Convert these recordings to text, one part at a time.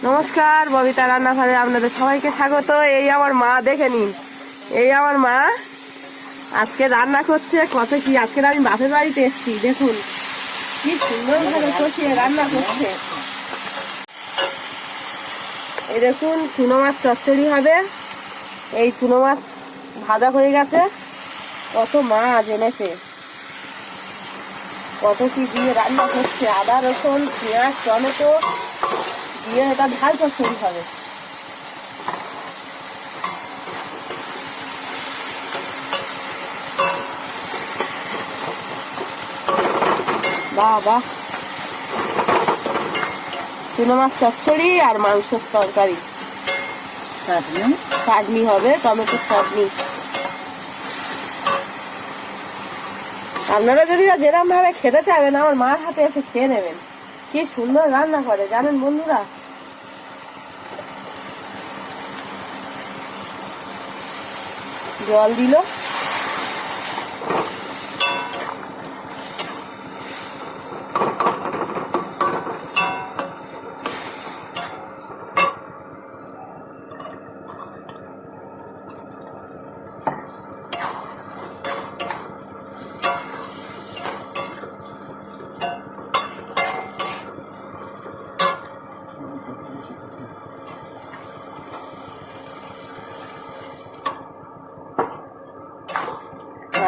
নমস্কার, ববিতা রান্নাঘরে আপনাদের সবাইকে স্বাগত। এই আমার মা, দেখে নিন, এই আমার মা আজকে রান্না করছে। কত কি আজকে আমি বাপের বাড়িতে এসেছি, দেখুন কি সুন্দর ভাবে কষিয়ে রান্না করছে। এই দেখুন চুনো মাছ চচ্চড়ি হবে। এই চুনো মাছ ভাজা হয়ে গেছে। কত মাছ এনেছে, কত কি দিয়ে রান্না করছে। আদা রসুন পেঁয়াজ টমেটো দিয়ে এটা ঝাল চচ্চড়ি হবে। বাহ বাহ, চুনো মাছ চচ্চড়ি আর মাংসের তরকারি, চাটনি হবে, টমেটোর চাটনি। আপনারা যদি যেরকম ভাবে খেতে চাইবেন আমার মার হাতে এসে খেয়ে নেবেন। কি সুন্দর রান্না করে জানেন বন্ধুরা। জল দিল,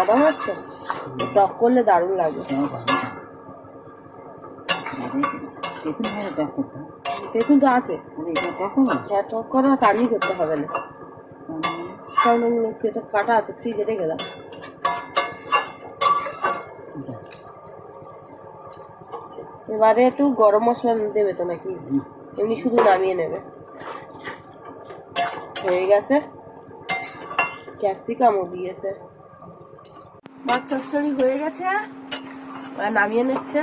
আদা হচ্ছে টক করলে দারুণ লাগবে। তেঁতুল তো আছে, হ্যাঁ টক করা চাটনি করতে হবে না। এটা কাটা আছে, ফ্রিজে রেখে দাও। এবারে একটু গরম মশলা দেবে তো নাকি, এমনি শুধু নামিয়ে নেবে। হয়ে গেছে, ক্যাপসিকামও দিয়েছে। মাছ চচ্চড়ি হয়ে গেছে, নামিয়ে নিচ্ছে।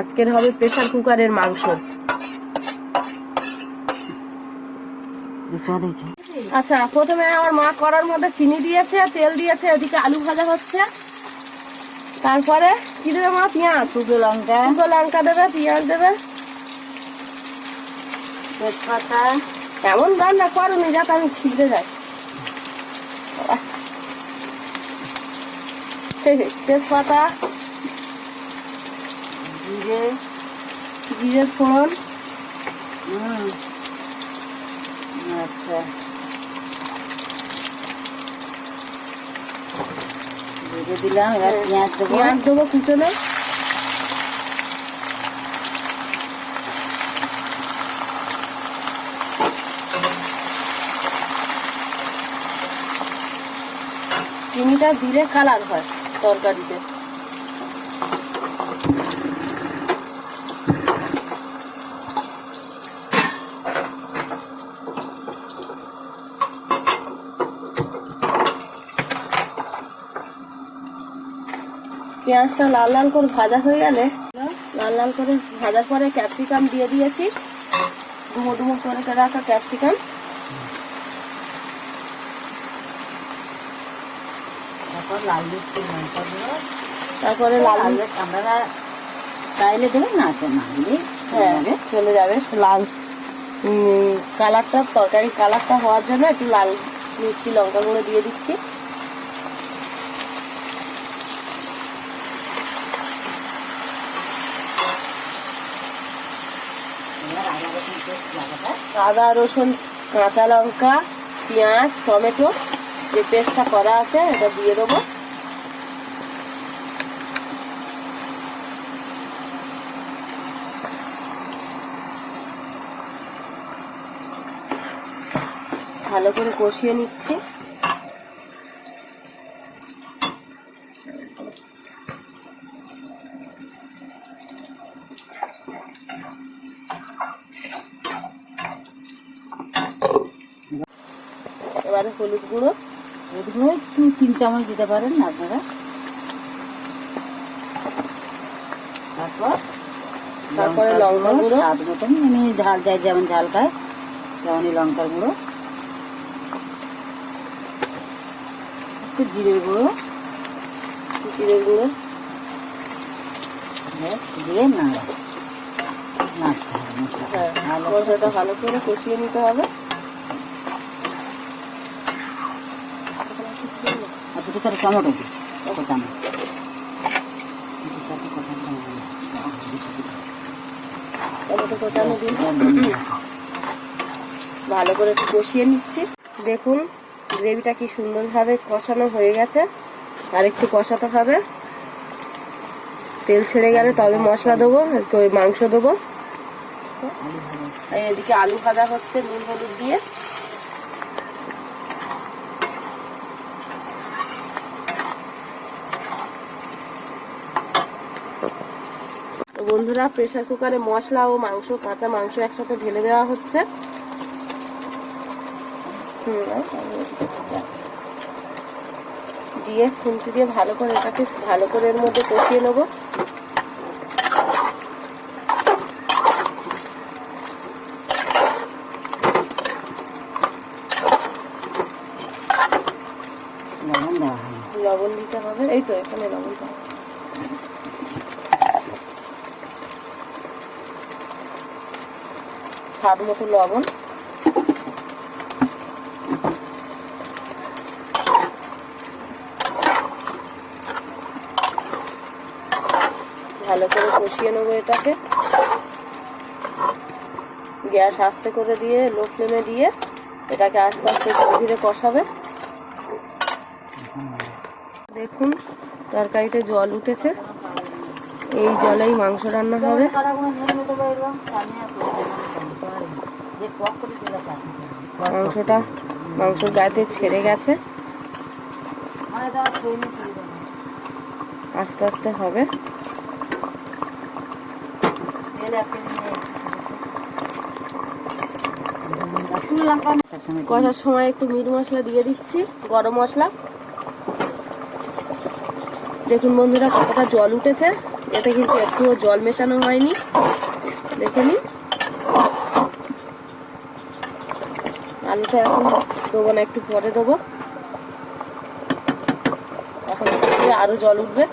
আজকের হবে প্রেসার কুকারের মাংস। আচ্ছা, প্রথমে আমার মা কড়ার মধ্যে চিনি দিয়েছে, তেল দিয়েছে, ওদিকে আলু ভাজা হচ্ছে। তারপরে কি দেবে মা? পেঁয়াজ, শুকনো লঙ্কা দেবে, পেঁয়াজ দেবে, তেজপাতা। এমন রান্না করুন যাতে আমি ছিঁড়ে যাই। তেজপাতা, জিরে ফোড়ন। আচ্ছা, দিলাম। এবার পেঁয়াজ দেবো কুচনো। চিনিটা দিলে কালার হয় তরকারিতে। পেঁয়াজটা লাল লাল করে ভাজা হয়ে গেলে, লাল লাল করে ভাজার পরে ক্যাপসিকাম দিয়ে দিয়েছি, ডুমো ডুমো করে রাখা ক্যাপসিকাম। তারপরে লাল আপনারা চাইলে দেবেন, না হ্যাঁ চলে যাবে। লাল কালারটা, তরকারি কালারটা হওয়ার জন্য একটু লাল মিষ্টি লঙ্কা গুঁড়ো দিয়ে দিচ্ছি। আদা রসুন কাঁচা লঙ্কা পেঁয়াজ টমেটো যে পেস্টটা করা আছে এটা দিয়ে দেবো। ভালো করে কষিয়ে নিচ্ছি। এবারে হলুদ গুঁড়ো একটু 3 চামচ দিতে পারেন আপনারা। তারপরে লঙ্কা গুঁড়ো স্বাদ মতন, আমি ঝাল যাই যেমন ঝাল খায় তেমনই লঙ্কার গুঁড়ো, একটু জিরের গুঁড়ো, জিরে গুঁড়ো দিয়ে নাড়া মশলাটা ভালো করে কষিয়ে নিতে হবে। টমেটো কোটানো দিয়ে ভালো করে একটু কষিয়ে নিচ্ছি। দেখুন গ্রেভিটা কি সুন্দরভাবে কষানো হয়ে গেছে, আর একটু কষাতে হবে। তেল ছেড়ে গেলে তবে মশলা দেবো, একটু ওই মাংস দেবো। এদিকে আলু ভাজা হচ্ছে নুন হলুদ দিয়ে। বন্ধুরা প্রেসার কুকারে মশলা ও মাংস, কাঁচা মাংস একসাথে ঢেলে দেওয়া হচ্ছে। দিয়ে খুন্তি দিয়ে ভালো করে এটাকে ভালো করে এর মধ্যে কষিয়ে নেবো। লবণ দিতে হবে, এই তো এখানে লবণ দেওয়া স্বাদ মতো লবণ। ভালো করে কষিয়ে নেবো এটাকে। গ্যাস আস্তে করে দিয়ে লো ফ্লেমে দিয়ে এটাকে আস্তে আস্তে ধীরে ধীরে কষাবে। দেখুন তরকারিতে জল উঠেছে, এই জলেই মাংস রান্না হবে। মাংসর গায়েতে ছেড়ে গেছে, আস্তে আস্তে হবে। কষার সময় একটু মিট মশলা দিয়ে দিচ্ছি, গরম মশলা। দেখুন বন্ধুরা কতটা জল উঠেছে, এতে কিন্তু একটুও জল মেশানো হয়নি, দেখে নিন। আলুটা এখন দেবো না, একটু পরে দেবো, এখন আরো জল উঠবে।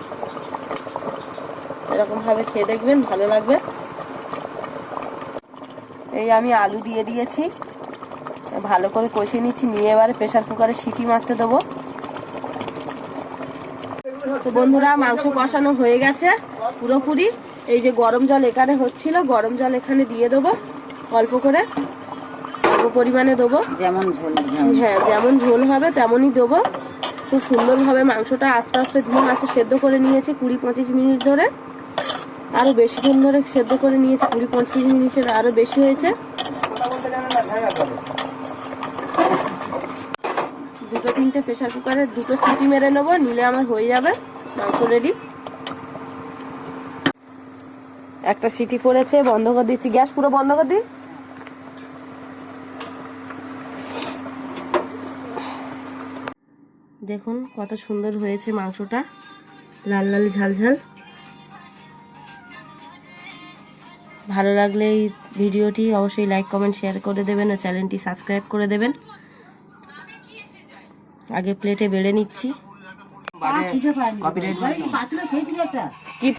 এরকম ভাবে খেয়ে দেখবেন, ভালো লাগবে। এই আমি আলু দিয়ে দিয়েছি, ভালো করে কষিয়ে নিচ্ছি। নিয়ে এবারে প্রেসার কুকারে সিটি মারতে দেবো। তো বন্ধুরা মাংস কষানো হয়ে গেছে পুরোপুরি। এই যে গরম জল এখানে হচ্ছিল, গরম জল এখানে দিয়ে দেবো, অল্প করে, অল্প পরিমাণে দেবো, যেমন ঝোল। হ্যাঁ যেমন ঝোল হবে তেমনই দেবো। খুব সুন্দরভাবে মাংসটা আস্তে আস্তে ধীরে আছে সেদ্ধ করে নিয়েছি 20-25 মিনিট ধরে, আরো বেশিক্ষণ ধরে সেদ্ধ করে নিয়েছি, 20-25 মিনিটের আরো বেশি হয়েছে। দুটো তিনটে প্রেসার কুকারে দুটো সিটি মেরে নেবো, নিলে আমার হয়ে যাবে মাংস রেডি। একটা সিটি পড়েছে, বন্ধ করে দিচ্ছি, গ্যাস পুরো বন্ধ করে দিই। দেখুন কত সুন্দর হয়েছে মাংসটা, লাল লাল ঝাল ঝাল। ভালো লাগলে এই ভিডিওটি অবশ্যই লাইক কমেন্ট শেয়ার করে দেবেন ও চ্যানেলটি সাবস্ক্রাইব করে দেবেন। আগে প্লেটে বেড়ে নিচ্ছি। কি